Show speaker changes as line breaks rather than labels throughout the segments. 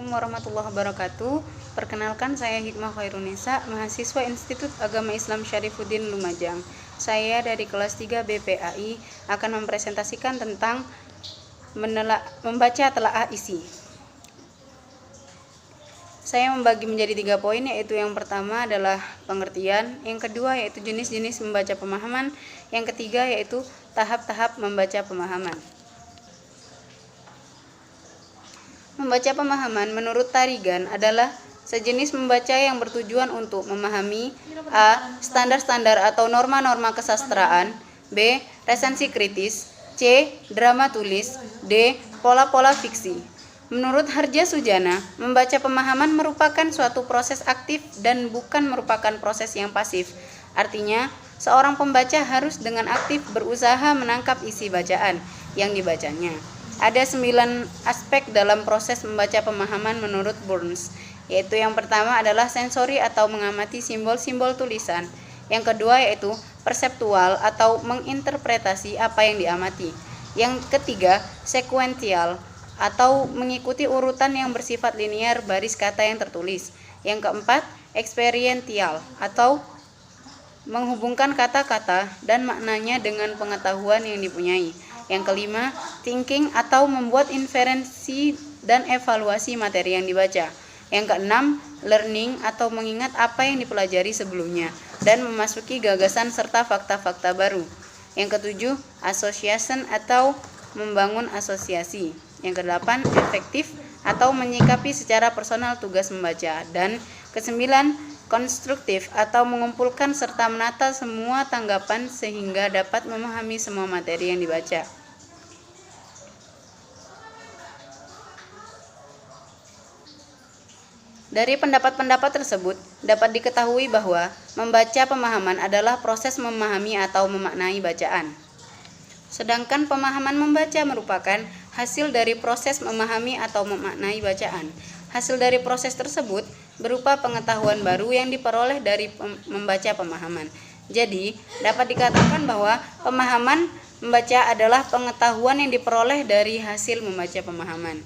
Assalamualaikum warahmatullahi wabarakatuh. Perkenalkan, saya Hikmah Khairunisa, mahasiswa Institut Agama Islam Syarifuddin Lumajang. Saya dari kelas 3 BPAI akan mempresentasikan tentang membaca telaah isi. Saya membagi menjadi 3 poin, yaitu yang pertama adalah pengertian, yang kedua yaitu jenis-jenis membaca pemahaman, yang ketiga yaitu tahap-tahap membaca pemahaman. Membaca pemahaman menurut Tarigan adalah sejenis membaca yang bertujuan untuk memahami A. Standar-standar atau norma-norma kesastraan, B. Resensi kritis, C. Drama tulis, D. Pola-pola fiksi. Menurut Harja Sujana, membaca pemahaman merupakan suatu proses aktif dan bukan merupakan proses yang pasif. Artinya, seorang pembaca harus dengan aktif berusaha menangkap isi bacaan yang dibacanya. Ada 9 aspek dalam proses membaca pemahaman menurut Burns, yaitu yang pertama adalah sensori atau mengamati simbol-simbol tulisan. Yang kedua yaitu perseptual atau menginterpretasi apa yang diamati. Yang ketiga, sekuensial atau mengikuti urutan yang bersifat linear baris kata yang tertulis. Yang keempat, eksperiential atau menghubungkan kata-kata dan maknanya dengan pengetahuan yang dipunyai. Yang kelima, thinking atau membuat inferensi dan evaluasi materi yang dibaca. Yang keenam, learning atau mengingat apa yang dipelajari sebelumnya dan memasuki gagasan serta fakta-fakta baru. Yang ketujuh, association atau membangun asosiasi. Yang kedelapan, efektif atau menyikapi secara personal tugas membaca. Dan kesembilan, konstruktif atau mengumpulkan serta menata semua tanggapan sehingga dapat memahami semua materi yang dibaca. Dari pendapat-pendapat tersebut dapat diketahui bahwa membaca pemahaman adalah proses memahami atau memaknai bacaan. Sedangkan pemahaman membaca merupakan hasil dari proses memahami atau memaknai bacaan. Hasil dari proses tersebut berupa pengetahuan baru yang diperoleh dari membaca pemahaman. Jadi, dapat dikatakan bahwa pemahaman membaca adalah pengetahuan yang diperoleh dari hasil membaca pemahaman.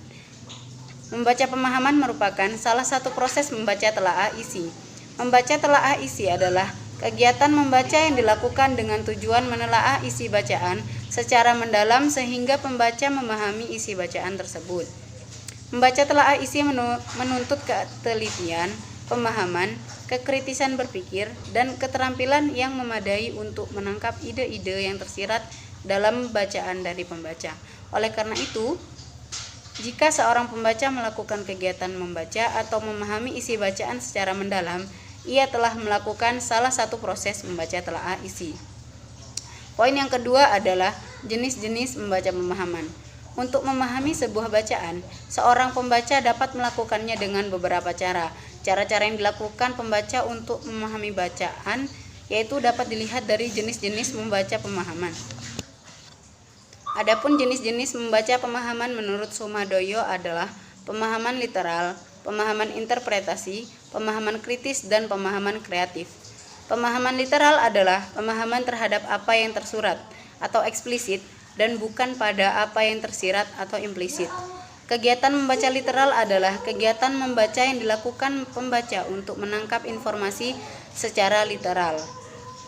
Membaca pemahaman merupakan salah satu proses membaca telaah isi. Membaca telaah isi adalah kegiatan membaca yang dilakukan dengan tujuan menelaah isi bacaan secara mendalam sehingga pembaca memahami isi bacaan tersebut. Membaca telaah isi menuntut ketelitian, pemahaman, kekritisan berpikir, dan keterampilan yang memadai untuk menangkap ide-ide yang tersirat dalam bacaan dari pembaca. Oleh karena itu, jika seorang pembaca melakukan kegiatan membaca atau memahami isi bacaan secara mendalam, ia telah melakukan salah satu proses membaca telaah isi. Poin yang kedua adalah jenis-jenis membaca pemahaman. Untuk memahami sebuah bacaan, seorang pembaca dapat melakukannya dengan beberapa cara. Cara-cara yang dilakukan pembaca untuk memahami bacaan yaitu dapat dilihat dari jenis-jenis membaca pemahaman. Adapun jenis-jenis membaca pemahaman menurut Somadoyo adalah pemahaman literal, pemahaman interpretasi, pemahaman kritis, dan pemahaman kreatif. Pemahaman literal adalah pemahaman terhadap apa yang tersurat atau eksplisit dan bukan pada apa yang tersirat atau implisit. Kegiatan membaca literal adalah kegiatan membaca yang dilakukan pembaca untuk menangkap informasi secara literal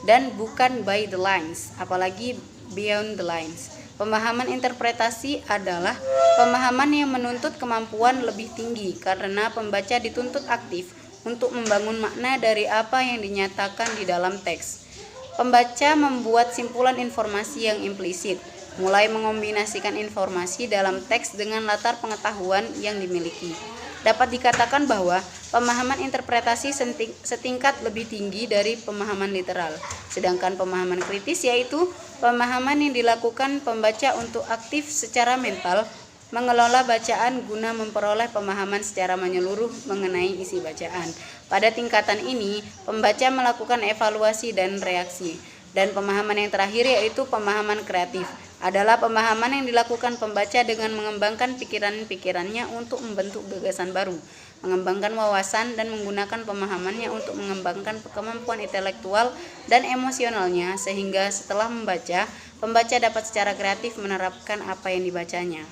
dan bukan by the lines, apalagi beyond the lines. Pemahaman interpretasi adalah pemahaman yang menuntut kemampuan lebih tinggi karena pembaca dituntut aktif untuk membangun makna dari apa yang dinyatakan di dalam teks. Pembaca membuat simpulan informasi yang implisit, mulai mengombinasikan informasi dalam teks dengan latar pengetahuan yang dimiliki. Dapat dikatakan bahwa pemahaman interpretasi setingkat lebih tinggi dari pemahaman literal. Sedangkan pemahaman kritis yaitu pemahaman yang dilakukan pembaca untuk aktif secara mental mengelola bacaan guna memperoleh pemahaman secara menyeluruh mengenai isi bacaan. Pada tingkatan ini, pembaca melakukan evaluasi dan reaksi. Dan pemahaman yang terakhir yaitu pemahaman kreatif adalah pemahaman yang dilakukan pembaca dengan mengembangkan pikiran-pikirannya untuk membentuk gagasan baru, mengembangkan wawasan dan menggunakan pemahamannya untuk mengembangkan kemampuan intelektual dan emosionalnya sehingga setelah membaca, pembaca dapat secara kreatif menerapkan apa yang dibacanya.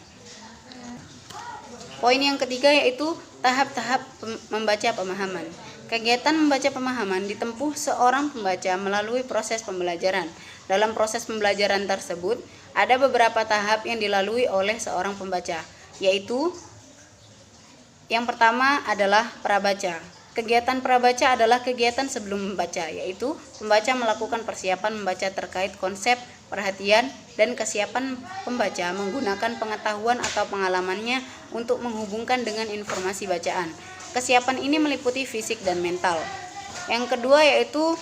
Poin yang ketiga yaitu Tahap-tahap membaca pemahaman. Kegiatan membaca pemahaman ditempuh seorang pembaca melalui proses pembelajaran. Dalam proses pembelajaran tersebut, ada beberapa tahap yang dilalui oleh seorang pembaca, yaitu yang pertama adalah prabaca. Kegiatan prabaca adalah kegiatan sebelum membaca, yaitu pembaca melakukan persiapan membaca terkait konsep, perhatian, dan kesiapan pembaca menggunakan pengetahuan atau pengalamannya untuk menghubungkan dengan informasi bacaan. Kesiapan ini meliputi fisik dan mental. Yang kedua yaitu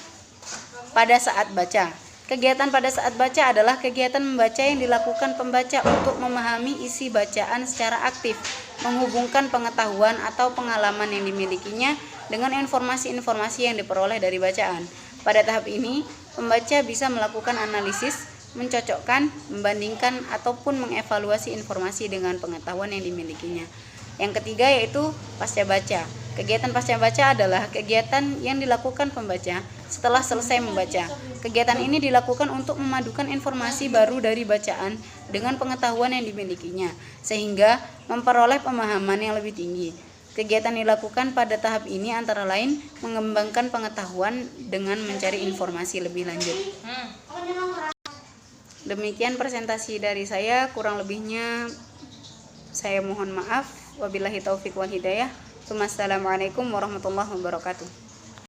pada saat baca. Kegiatan pada saat baca adalah kegiatan membaca yang dilakukan pembaca untuk memahami isi bacaan secara aktif, menghubungkan pengetahuan atau pengalaman yang dimilikinya dengan informasi-informasi yang diperoleh dari bacaan. Pada tahap ini, pembaca bisa melakukan analisis, mencocokkan, membandingkan, ataupun mengevaluasi informasi dengan pengetahuan yang dimilikinya. Yang ketiga yaitu pasca baca. Kegiatan pasca baca adalah kegiatan yang dilakukan pembaca setelah selesai membaca. Kegiatan ini dilakukan untuk memadukan informasi baru dari bacaan dengan pengetahuan yang dimilikinya, sehingga memperoleh pemahaman yang lebih tinggi. Kegiatan dilakukan pada tahap ini antara lain mengembangkan pengetahuan dengan mencari informasi lebih lanjut. Demikian presentasi dari saya, kurang lebihnya saya mohon maaf. Wabillahi taufiq wal hidayah. Wassalamualaikum warahmatullahi wabarakatuh.